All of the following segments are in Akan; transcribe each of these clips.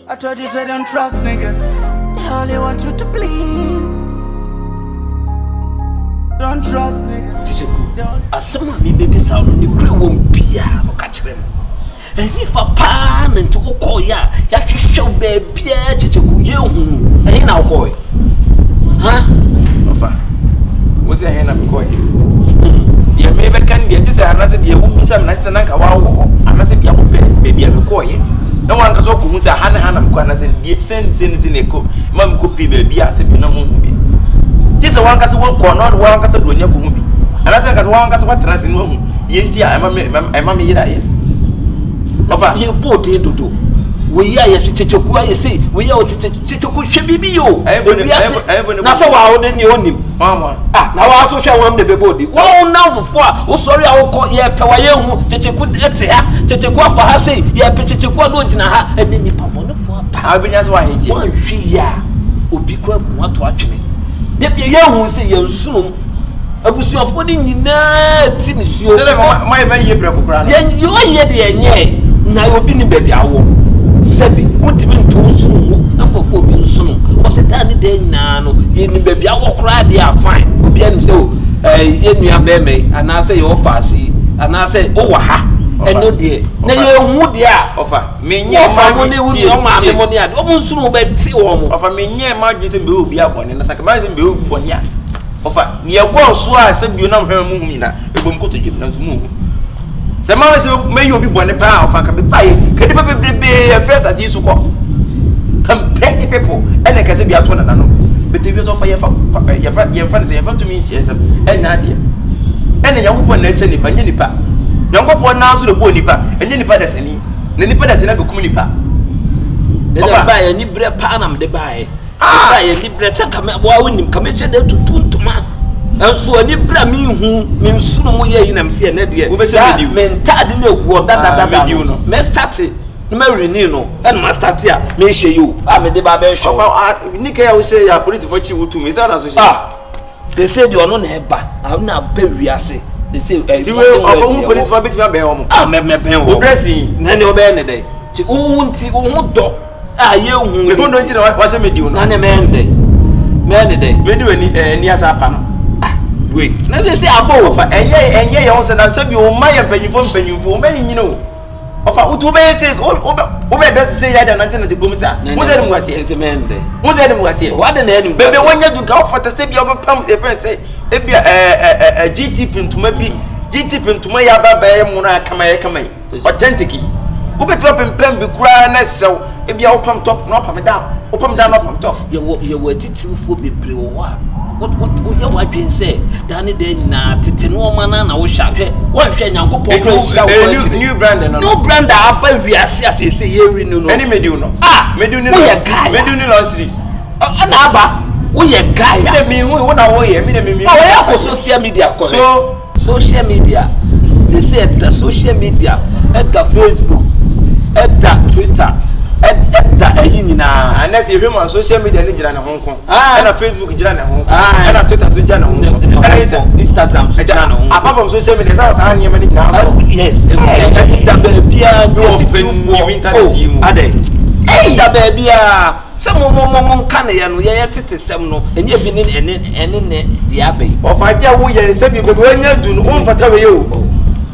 I told you, say don't trust niggas. They only want you to bleed. Don't trust niggas. Asema mi baby sound ni kure won bia no ka kire me. Ehi fa pa na nti ukọ ya hwehwe baby a chicheku ye hu. Ehi na ukọ. Ha? Ofa. Wo se ehi na me ko. Ye me be kan dia tise anase dia wo bisa na tise na nka wa wo. Anase bia wo baby a me ko ye. Na wan ka so ko hu se hana me ko anase dia sen eko. Ma me ko pi baby a se bi na mu bi. Tise wan ka se wo ko no wan ka se do nya ko mu bi. Anase ka se wan ka se wa trans ni wo hu. Ye nti a ema me yira ye. Ofa ye bote dodo. We ya ye chicheku aye say we ya o chicheku hwe bibi yo. Na so wa o de ni onim. Mama. Na wa to hwe won de bebodi. Wo na fofo a wo sori a wo ko ye pe wa ye hu chicheku ete ha. Chicheku afa ha say ye pe chicheku no gina ha eni nipa bonefo apa. Abinya so wa heti. Wan hwe ya obi kwa ku ato atwene. De bi ye hu say ye nsunum. Abusuafo ni nyina ti ni suo. Tele ma ye bre kokura no. Ye yo ye de enye na obi ni baby awo. Sebi wotimi ntonso wo akofo bi nsono o setani de nyina no ye ni baby awo kra de a fine obi anim se o ye nua beme ana se ye ofasi ana se o wa ha eno de na ye hu de a ofa menye ma ni wu o ma me mo ni ade o mo nsono be ti wo mo ofa menye ma dwe se be obi abone na saka ma se be obi bone a ofa ni egwo so a se bi na hwan mu hu na ebom koto dwem na so mu hu se ma se me obi bone pa ofa ka me bae kedi pe bebe first as you ko come plenty people ene ka se bi ato na no betebi so fa ye fa to me share some ena de ene yankopon na eche nipa nye nipa yankopon na so de bo nipa enye nipa da sani na nipa da sani be kum nipa de ba ye ni bre pa na me de ba ye ba ye ni bre cha ka me bo awu nim ka me che de tutuntuma enso ani bra mi hu mi nsunu mo ye yinam se na de me ntade na egu da me start no me renew no and ma start ya me hye you me de ba be hwe ni ka ya wo say ya police for chi wutu me start association they say the ono na eba na ba wiase they say of police for bit be o mo me be o dressing na ne o be ne dey ti unti hu do ye hu me hu do nti na wa se me di na ne me ndey me di wani ni asa pa no we na say abo ofa enye ye won se na se bi o ma ye panyimfo o ma nyina o ofa utu be says o be best say ya da 1990 gomisa mo ze dem wase se mende mo ze dem wase wa da na enim bebe wonya du ka ofata se bi o be pam e fen say e bi GT pintuma bi GT pintuma ya ba ba ye mu na kama authentic o be drop pem bi kura na sew e bi o pam top no pam down no pam top ye wo titimfo bebre wo a what you want to say dani de na tete no ma na wo hwahwe wo hwe nyankopon ko hwa new brand no brand apa wiase asese ye ri no any medu no medu ni long series na aba wo ye guy ya me hu na wo ye me wo ya ko social media ko so social media they say the social media at the Facebook at the Twitter da ayinina unless you human social media ni jira na honko na Facebook jira na honko na Twitter to jira na honko na Instagram so jira na honko apart from social media sa sa nyema ni na yes da bia ni internet yi mu ade da bia se mo kan ye no ye tete sem no enye bi ni ene dia bai o fa ja wo ye se bi bebe wonya du no on fata we yo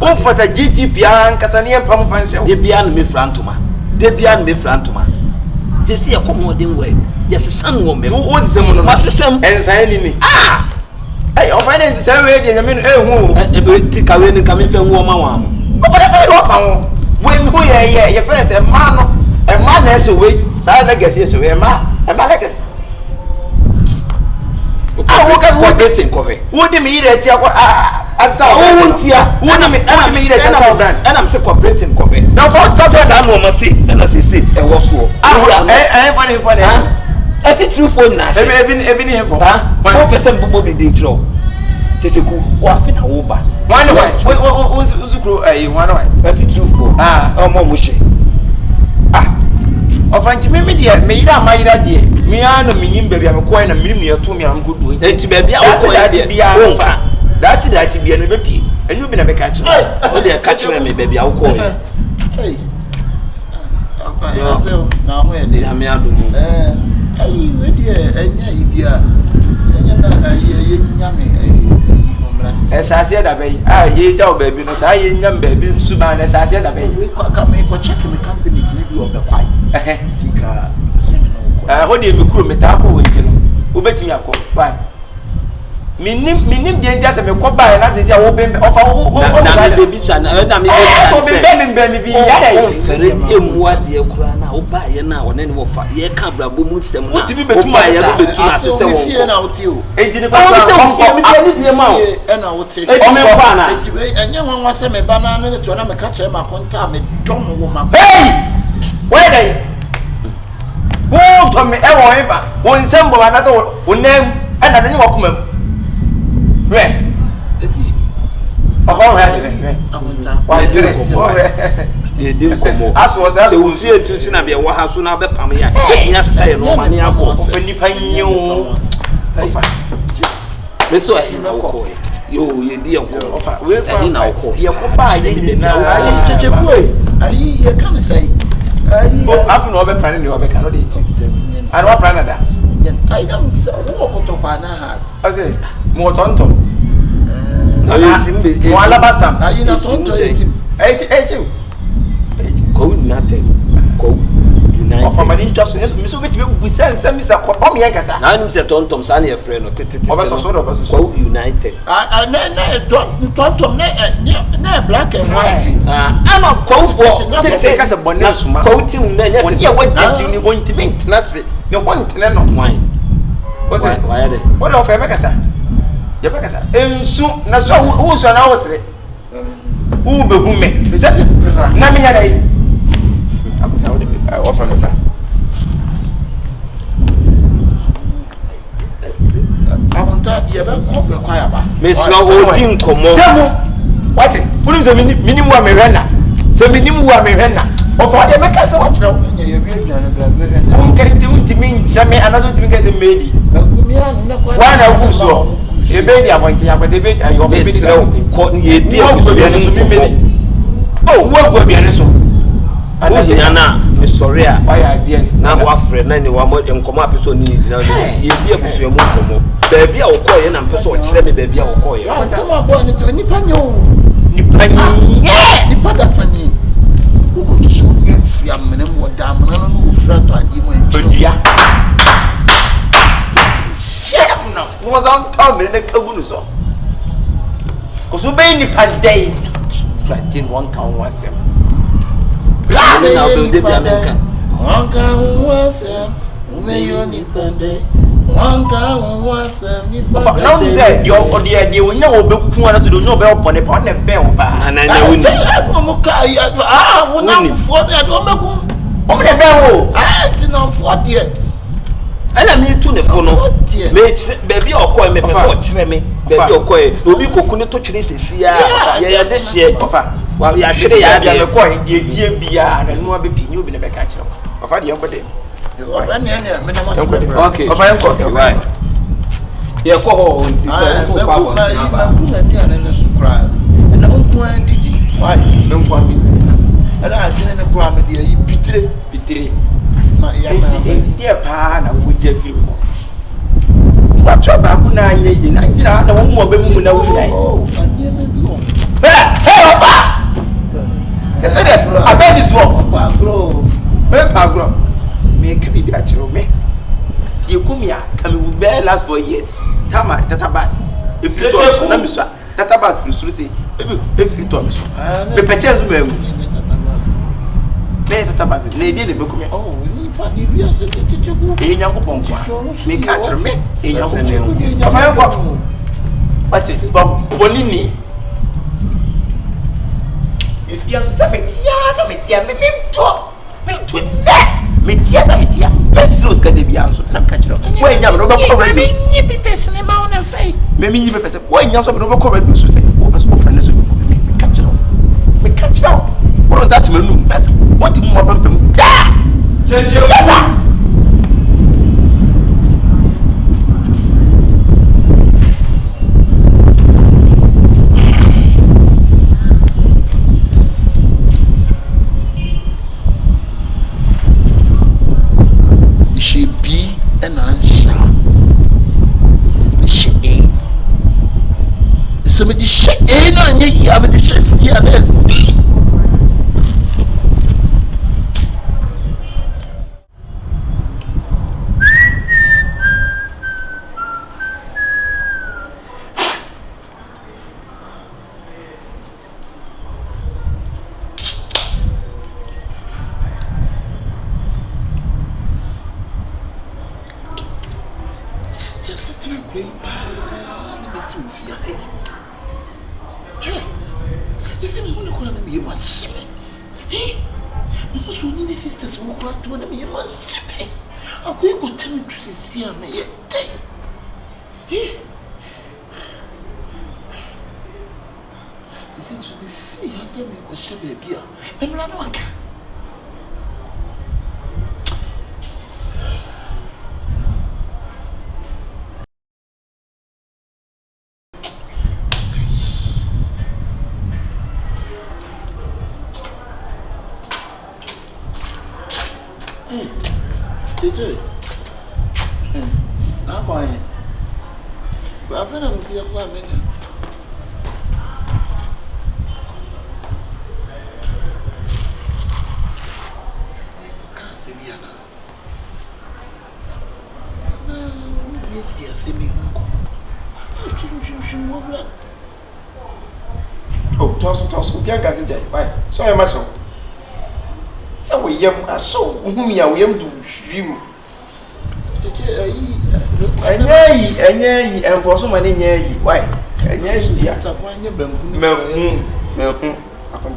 on fata GTP an kasane pam fanse de bia no me frantoma debian me frantoma je see accommoding way yes san wo me wo sesem no masesem ensan ni ni o finance say we de nyame hu e be tika we ni kame fe wo ma wa mo o fa say do pa wo we mu ye friend say ma no e ma na so we say legacy so we ma legacy wo ka cooperating ko he wo de mi ire ti asa wo ntia wo na mi ire ti asa brand and I'm say cooperating ko he now for something say no ma say and say e wo so funny e ti true phone na she ebi ni hefo wo person bubo bi dey tro checheku wo afi na wo ba one wo uzukro one e ti true phone omo mo she ofanti me dia me yira ma yira die me ano minim bebia me ko na minim ye to me am godu enti bebia wo ko dia wo fa dachi bia no bepi enyu bi na be ka chi o de ka chi me bebia wo ko ye hey apa ya say na ho ye dey nyame adomu ayi we die enya ibia enya na ayi nyame esase da bai ye ta obabi no sa ye nyam baby nsuba na esase da bai we ka me ko check me companies ni bi obekwai tika se me no ko ho de mi kuro meta ko wonti no obetimi akọ ba minim de nja se me ko ba na se sia wo be ofa wo na me bebi sa na me be bi ya o fere emu ade kura na o ba ye na one ne wo fa ye ka brabo mu sem na otimi betuma ye no betuma se se wo fie na wote o ejini kwa se wo fie mi de die ma o e na wote ejimi kwa na etiwe enye nwanwa se me ba na ne to na me ka kire ma konta me dom wo ma hey where dey wo to me e wo eva wo nsembo ba na se wo nem e na ne wo kuma re eti ọkọ rẹ rẹ akonta wa sere ye di nkomo aso za se wo fie tu si na be wo ha so na be pam ya betumi asesa ye no ma ne akọ o nipa nyo ofa me so ahi na wo yo ye di enko ofa we ahi na wo ye ko ba ye ni na ayi cheche boy ayi ye kan say ayi o afu no be plan ni o be kan no de and what plan da ayi na bisa wo ko to pa na has ase mo tonto na yo simbe mo alabastam ayi na tonto etim ko united ko united of mani just me so beti be busan sam mi sa ko o mi yankasa na nim se tontom sa na ye frɛ no tete obeso so do ko united tontom na black and white ana ko fo tete kasa bonne suma ko ti un na ye on ye wajja ni won ti na se ne won tene no why why de what of e be kasa ye be kasa ensu na so wo so na wo sere wo be hu me na me ya dai abuta wo de offer me sa akonta ye be ko be kwa ya ba me so o di nkomo demo what pulu se minim wa me hwena se minim wa me hwena offer de me kasa wo kire nye ye bi aduane bra be wo nkenti untimi nchame anazo untimi kasa medi wana wu so ebe di abonti akwete ebe ayo be di ko ye di abusuo ni so mi medi oh wo gwa biane so ana hia na me sori a why idea na bo afre na ni wa mo nkomo apeso ni di na ye di abusuo mu nkomo baabi a wo koye na mpeso o kire me baabi a wo koye ya sama boy ni to nipa nye o nipa nipa da sani wo ko to so ye fia mene mo da mo na no wo fra to adi mo ondua shit no wo don tell me na kagu no so ko so be nipa dai flatin one kan wasem na o be de America wanka wasa umeyo nipa dai wanka wasa nipa dai na we say yo ode de wonya wo be ku ana so do nyo be opone pa na be wo ba na na woni mo ka ya wo na fo de do meku o me be wo ti na fo de ala mi tu ne fo no me baabi okoye me pe fo kire me baabi okoye obi koku ne to kire sesi a ya de hye ofa wa ya hwere ya de me ko de die bia na no be pinyi obi na be ka kire ofa de yanko de okay ofa yanko right ye ko ho nti se fo pa wa na na dia na so kra na onko didi why nko ami ala adene ne kra me dia yi pitire ma ya na dia pa na wo je firi ko wa twa ba ku na anye yi na gira na wo mu obe mu na wo dai oh anye me bi o hey ofa ese de abedi so pa gro me ka bi a kire me si ekumia ka me be last 4 years tata bas if you talk na me so tata bas firi suru se if you talk me so me pete zo me me tata bas na edi ne be kumia oh ni pa di bia se tete ku e nyanko ponkwa me ka kire me e nyanko ofa yanko pati bonini if you are sametia me to me tia sametia me serious ka de bia so na ka kire wo nyam no be ko ready me ni pipe sinema ona fei me mi be pese wo nyam so be ko ready so say wo pese ko plan so me ka kire wo that me no best what mo ba pem da cheche she be an answer. She ain't. Somebody she ain't on you. I'm the chef here. Let's see. Oh, toss, Bianca, why? So I must. So we yam a so whom you are to you. And for so many years, why? And yes, yes, I can't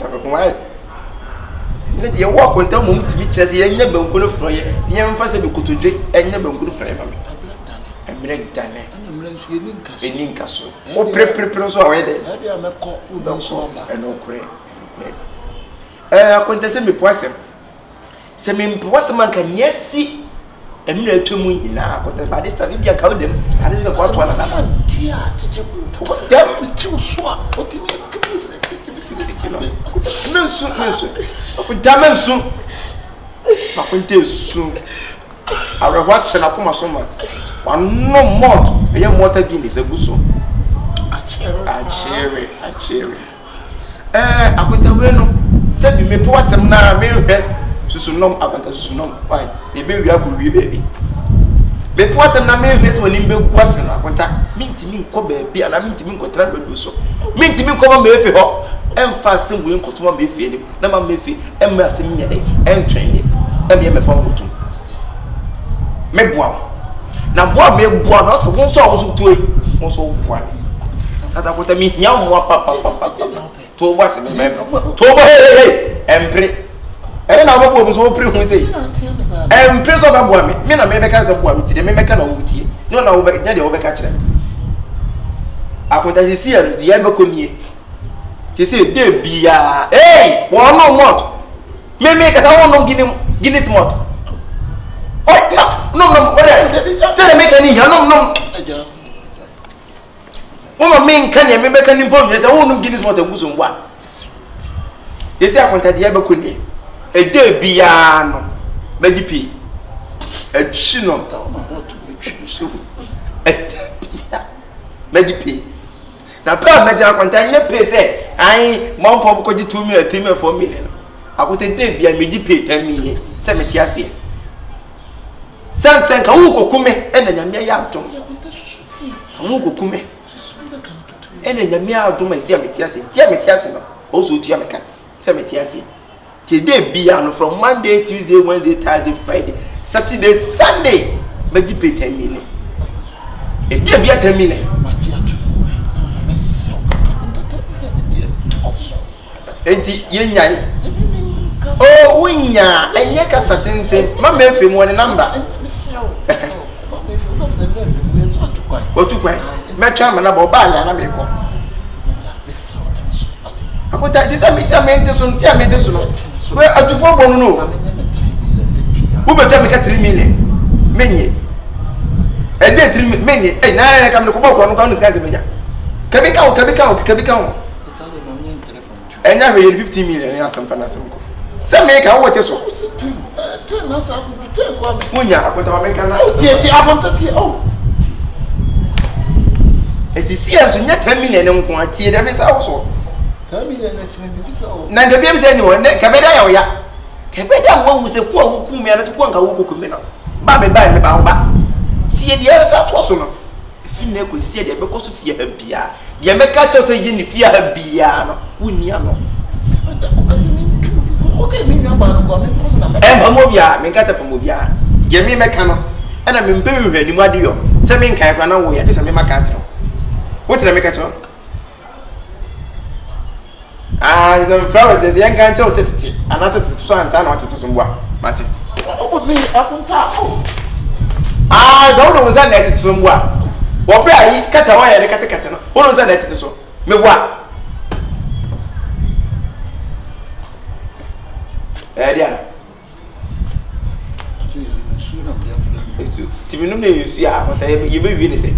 have a while. Let you walk with them to be chessy and never good of fire. The emphasis we could drink and never good for him. And break done in Castle. Oh, prepare so already. I am a cock who don't solve and no crane. I can't say me poison. Some impossible man can yes see. And me to me now, but by this time, if you count them, I didn't know what one another. Dear, damn, too swap. What do you mean? No, soon, damn soon. I went there soon. I was sent up my summer. One no more. A young water guineas a good song. I cheer it. I went away. Said me poor some now, Mary. So no, I want to know why. Maybe we are good, baby. Before some number when you make was in a contact, mean to me, Kobe, and I mean to me, contrary do so. Mean to me, come on, Mayfield, and fast and win Cotton Mayfield, Nama Mayfield, and Mercy, and training, and me a phone to make one. Now, what make one also won't so also do it, also one. As I put a meet young papa, to what's a member, to and pray. And I was so pretty when say, and Prince of a woman, men are maybe because of woman, the American of tea, no, no, daddy overcatch them. I want to see the Yabakuni. He said, there be a hey, one no more. May make a no Guinness mot. Oh, no, whatever. Say, make any, no. Woman, men can you make an important? There's a woman Guinness mot of Bosom one. They say, I want to the Yabakuni. A day piano, Medipi, a chino, Medipi. Now, Pam Major contain your pay say, I mom for could 2 million, 3 million, 4 million. I would a day be a Medipi 10 million, 70 years. San San Kauko Kume and a Yamia to Wuko Kume. And a Yamia to my Tiamitias, also Tiamica, 70 years. Today be from Monday, Tuesday, Wednesday, Thursday, Friday, Saturday, Sunday. But you pay 10 million. It just be a 10 million. Oh, Winya, and Yaka Satin, my Memphis one number. What to quite? My charm and about Bala and America. I could tell this. I miss a maintenance, tell me this. Where are you for? No. Who will tell me 3 million? Many. And then 3 million. And I come to come on this guy to me. Can we count? And now we 15 million. Some finance. Some make our water so. Tell us how we tell Kwame. Munya akwenta wa menka na. Tie abonto tie oh. Esi si enso nya 10 million nko atie da bisa wo so. 10 million na tie bisa wo. Na nga biem se ni wo ne kabeda ya wo ya. Kabeda wo hu se ku a wo ku mi ana te ku nka wo koku mi no. Ba me ba wo ba. Tie de ya sa to so no. Fi na ko si de be ko so fie ha bia. De me ka che so yi ni fie ha bia no. Woni ano. Okay, me you ba no ko me ko na me. Mo bia, me kata pa mo bia. Ye me meka no. E na me mpe hwe ni mu ade yo. Se me nkai kwa na wo ya, te se me maka atro. What did I make a tro? Ah, the flowers is young can tell city. And I said to son and wanted to some work. Martin. Oh, me apunta. Ah, don't know was that to some work. What pay I cut away and cut a what was that to so? Me what? Yeah. To be no news, yeah, what I you may really say.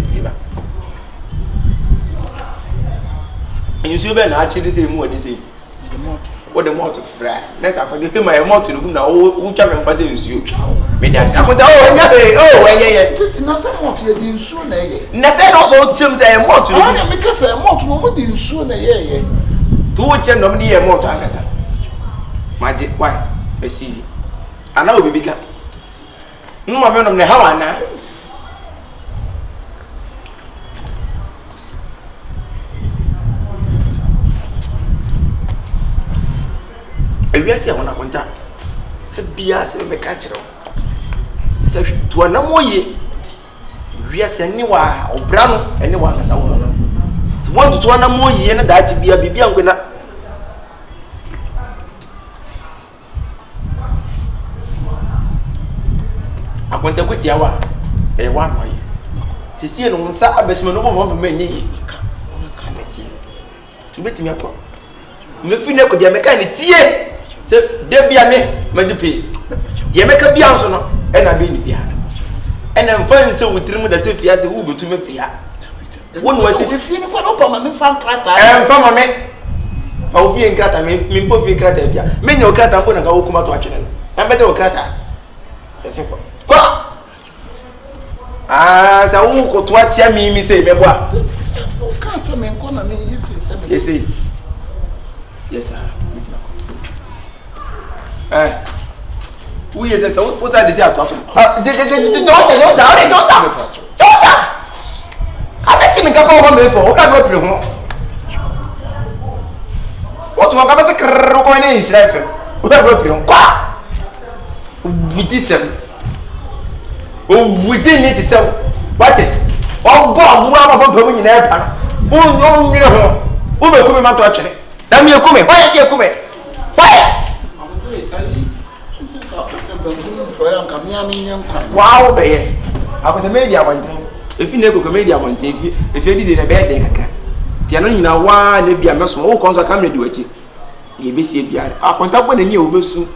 And you see, Ben actually say more this. What the more to fry? Next, I forget him. My more to look now. Who come and pass it you? Me dance. I put yeah. Not some of you didn't soon, eh? Nothing also Jim's a more to look because a more to what didn't soon, eh? To watch him nominee a more to answer. Magic, why? It's easy. I know we become. No, I'm not the how I know. Ewiase wona kwanta bia se me ka kire se to na moye wiase ni wa obra no ene wa kasa wo se won to na moye na daachi bia bibia nkona akwanta kwatia wa wa no ye se sie no nsa abesime no bo me nyi ka meti tu betimi akọ me fi ne ko dia me ka ne tie se debia me madupe ye meka bia nso no e na be ni fia e na mfa nso wutirim da se fia se wo betu me fia wonu wasi fia ni ko no pa ma me fa nkrata mfa ma me fa wo fie nkrata me mpo fie nkrata bia me nya nkrata mpo na ka wo kuma to atwene no na be de nkrata ese ko sa wo ko to atia mi se me boa o kan se me nko na me yesi se me yesi yes sir. Who is it? What's that? This is don't I bet you can go home for what I got you. What was about the crocodile in Israel? What I got you? With this, we didn't need to sell. What it? Oh, Bob, what about in air? Oh, no, who will come to watch it? Let me come. Why are you coming? Why? Wow, baby. I was a media one time. If you never media one time, if you did a bad day, Tiana, you know, why they be a mess, all kinds of camera do it. You be see, I contact when a new bus. You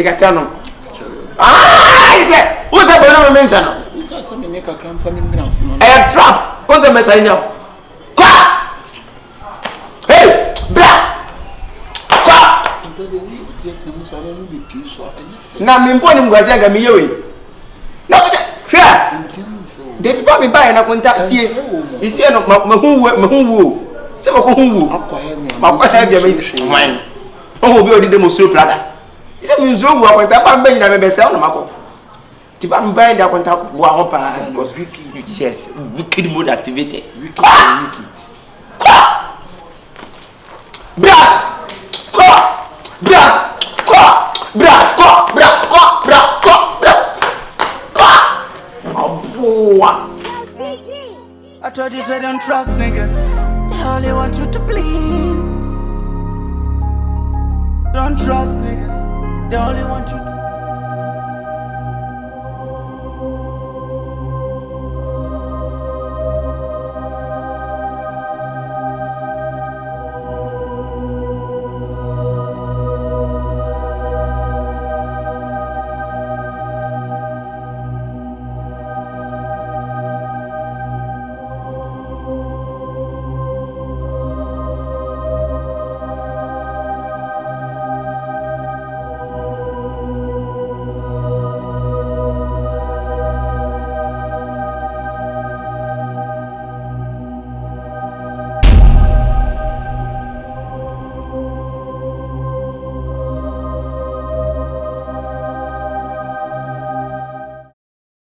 got tell them. What's that? What am I saying? You got some make a cram for me. I have trap. What's the message now? Hey, black. Na me mponi mgwazi anga mi yewe na bata hwa de bi ba me ba na konta tie isi no mahunwu se ba ko hunwu akwa bia me man o bi odi de mo suro plada isi mi nzo wu akonta ba mba nyina me be se o no mako ti ba mba nda akonta wo ho pa because yes wicked mode activated wicked I told you so don't trust niggas. They only want you to bleed. Don't trust niggas. They only want you to